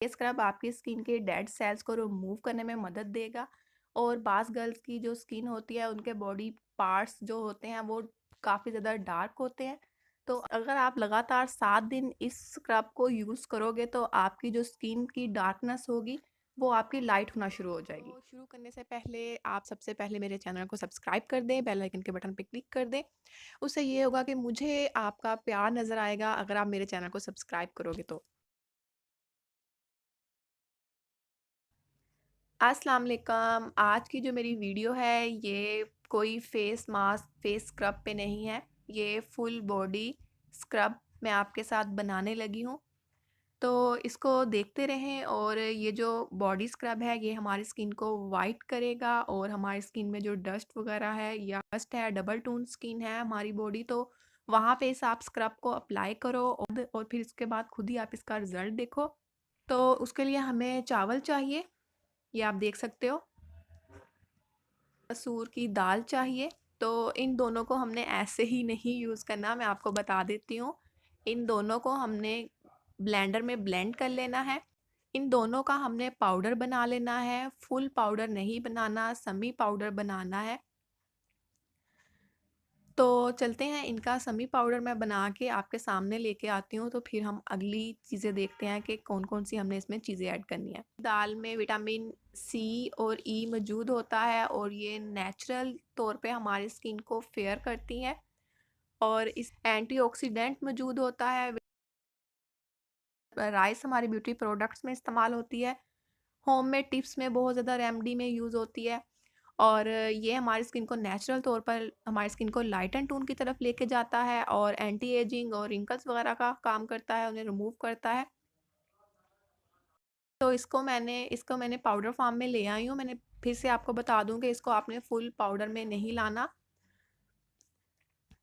ये स्क्रब आपकी स्किन के डेड सेल्स को रिमूव करने में मदद देगा और बाज़ गर्ल्स की जो स्किन होती है उनके बॉडी पार्ट्स जो होते हैं वो काफ़ी ज़्यादा डार्क होते हैं। तो अगर आप लगातार 7 दिन इस स्क्रब को यूज़ करोगे तो आपकी जो स्किन की डार्कनेस होगी वो आपकी लाइट होना शुरू हो जाएगी। तो शुरू करने से पहले आप सबसे पहले मेरे चैनल को सब्सक्राइब कर दें, बेल आइकन के बटन पे क्लिक कर दें। उससे ये होगा कि मुझे आपका प्यार नज़र आएगा अगर आप मेरे चैनल को सब्सक्राइब करोगे तो। अस्सलाम वालेकुम। आज की जो मेरी वीडियो है ये कोई फेस मास्क, फेस स्क्रब पे नहीं है। ये फुल बॉडी स्क्रब मैं आपके साथ बनाने लगी हूँ। तो इसको देखते रहें और ये जो बॉडी स्क्रब है ये हमारी स्किन को वाइट करेगा और हमारी स्किन में जो डस्ट वगैरह है या डस्ट है, डबल टोन स्किन है हमारी बॉडी, तो वहाँ पे इस आप स्क्रब को अप्लाई करो और फिर इसके बाद खुद ही आप इसका रिज़ल्ट देखो। तो उसके लिए हमें चावल चाहिए, ये आप देख सकते हो। मसूर की दाल चाहिए। तो इन दोनों को हमने ऐसे ही नहीं यूज़ करना, मैं आपको बता देती हूँ। इन दोनों को हमने ब्लेंडर में ब्लेंड कर लेना है। इन दोनों का हमने पाउडर बना लेना है, फुल पाउडर नहीं बनाना, सेमी पाउडर बनाना है। तो चलते हैं, इनका सेमी पाउडर मैं बना के आपके सामने लेके आती हूँ, तो फिर हम अगली चीज़ें देखते हैं कि कौन-कौन सी हमने इसमें चीज़ें ऐड करनी है। दाल में विटामिन सी और ई मौजूद होता है और ये नेचुरल तौर पे हमारी स्किन को फेयर करती है और इस एंटीऑक्सीडेंट मौजूद होता है। राइस हमारी ब्यूटी प्रोडक्ट्स में इस्तेमाल होती है, होममेड टिप्स में बहुत ज़्यादा रेमेडी में यूज़ होती है और ये हमारी स्किन को नेचुरल तौर पर हमारी स्किन को लाइट एंड टोन की तरफ लेके जाता है और एंटी एजिंग और रिंकल्स वगैरह का काम करता है, उन्हें रिमूव करता है। तो इसको मैंने पाउडर फॉर्म में ले आई हूँ। मैंने फिर से आपको बता दूँ कि इसको आपने फुल पाउडर में नहीं लाना।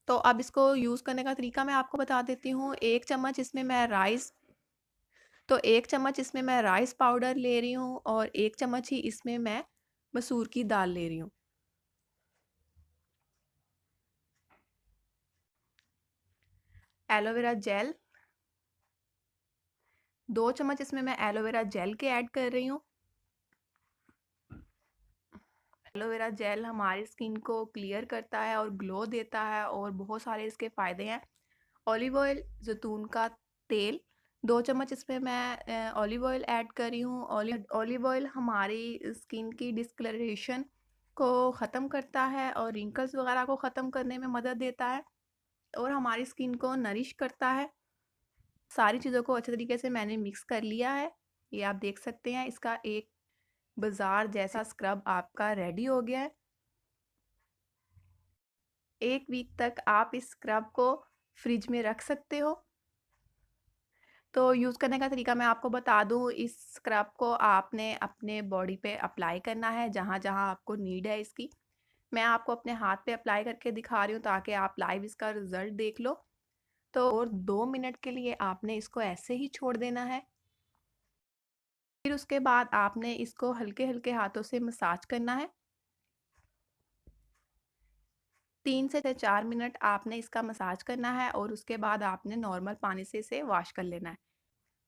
तो अब इसको यूज़ करने का तरीका मैं आपको बता देती हूँ। 1 चम्मच इसमें मैं राइस तो 1 चम्मच इसमें मैं राइस पाउडर ले रही हूँ और 1 चम्मच ही इसमें मैं मसूर की दाल ले रही हूँ। एलोवेरा जेल, 2 चम्मच इसमें मैं एलोवेरा जेल के ऐड कर रही हूँ। एलोवेरा जेल हमारी स्किन को क्लियर करता है और ग्लो देता है और बहुत सारे इसके फ़ायदे हैं। ऑलिव ऑयल, ज़ैतून का तेल, 2 चम्मच इसमें मैं ऑलिव ऑयल ऐड कर रही हूँ। ऑलिव ऑयल हमारी स्किन की डिस्कलरेशन को ख़त्म करता है और रिंकल्स वगैरह को ख़त्म करने में मदद देता है और हमारी स्किन को नरिश करता है। सारी चीज़ों को अच्छे तरीके से मैंने मिक्स कर लिया है। ये आप देख सकते हैं, इसका एक बाज़ार जैसा स्क्रब आपका रेडी हो गया है। 1 वीक तक आप इस स्क्रब को फ्रिज में रख सकते हो। तो यूज़ करने का तरीका मैं आपको बता दूँ, इस स्क्रब को आपने अपने बॉडी पे अप्लाई करना है जहाँ-जहाँ आपको नीड है इसकी। मैं आपको अपने हाथ पे अप्लाई करके दिखा रही हूँ ताकि आप लाइव इसका रिज़ल्ट देख लो। तो और 2 मिनट के लिए आपने इसको ऐसे ही छोड़ देना है। फिर उसके बाद आपने इसको हल्के-हल्के हाथों से मसाज करना है। 3 से 4 मिनट आपने इसका मसाज करना है और उसके बाद आपने नॉर्मल पानी से इसे वॉश कर लेना है।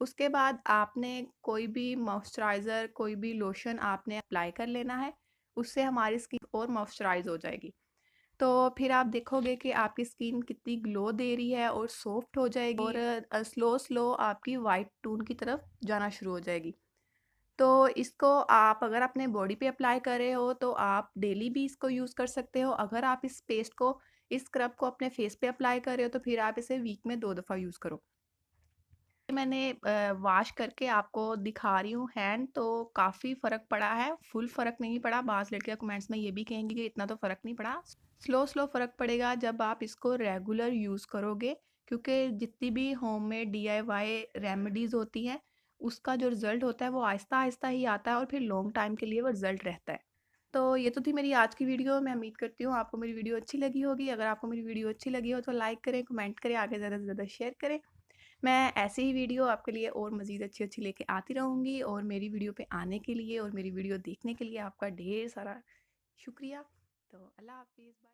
उसके बाद आपने कोई भी मॉइस्चराइज़र, कोई भी लोशन आपने अप्लाई कर लेना है। उससे हमारी स्किन और मॉइस्चराइज़ हो जाएगी। तो फिर आप देखोगे कि आपकी स्किन कितनी ग्लो दे रही है और सॉफ्ट हो जाएगी और स्लो-स्लो आपकी वाइट टोन की तरफ जाना शुरू हो जाएगी। तो इसको आप अगर अपने बॉडी पे अप्लाई कर रहे हो तो आप डेली भी इसको यूज़ कर सकते हो। अगर आप इस स्क्रब को अपने फेस पे अप्लाई कर रहे हो तो फिर आप इसे वीक में 2 दफ़ा यूज़ करो। मैंने वॉश करके आपको दिखा रही हूँ हैंड, तो काफ़ी फ़र्क पड़ा है, फुल फ़र्क नहीं पड़ा। बाज़ लड़कियाँ कमेंट्स में ये भी कहेंगी कि इतना तो फ़र्क नहीं पड़ा। स्लो फ़र्क पड़ेगा जब आप इसको रेगुलर यूज़ करोगे, क्योंकि जितनी भी होममेड डीआईवाई रेमेडीज़ होती हैं, उसका जो रिज़ल्ट होता है वो आहिस्ता-आहिस्ता ही आता है और फिर लॉन्ग टाइम के लिए वो रिज़ल्ट रहता है। तो ये तो थी मेरी आज की वीडियो। मैं उम्मीद करती हूँ आपको मेरी वीडियो अच्छी लगी होगी। अगर आपको मेरी वीडियो अच्छी लगी हो तो लाइक करें, कमेंट करें, आगे ज़्यादा से ज़्यादा शेयर करें। मैं ऐसे ही वीडियो आपके लिए और मज़ीद अच्छी-अच्छी लेके आती रहूँगी और मेरी वीडियो पे आने के लिए और मेरी वीडियो देखने के लिए आपका ढेर सारा शुक्रिया। तो अल्लाह हाफ़िज़, बाय।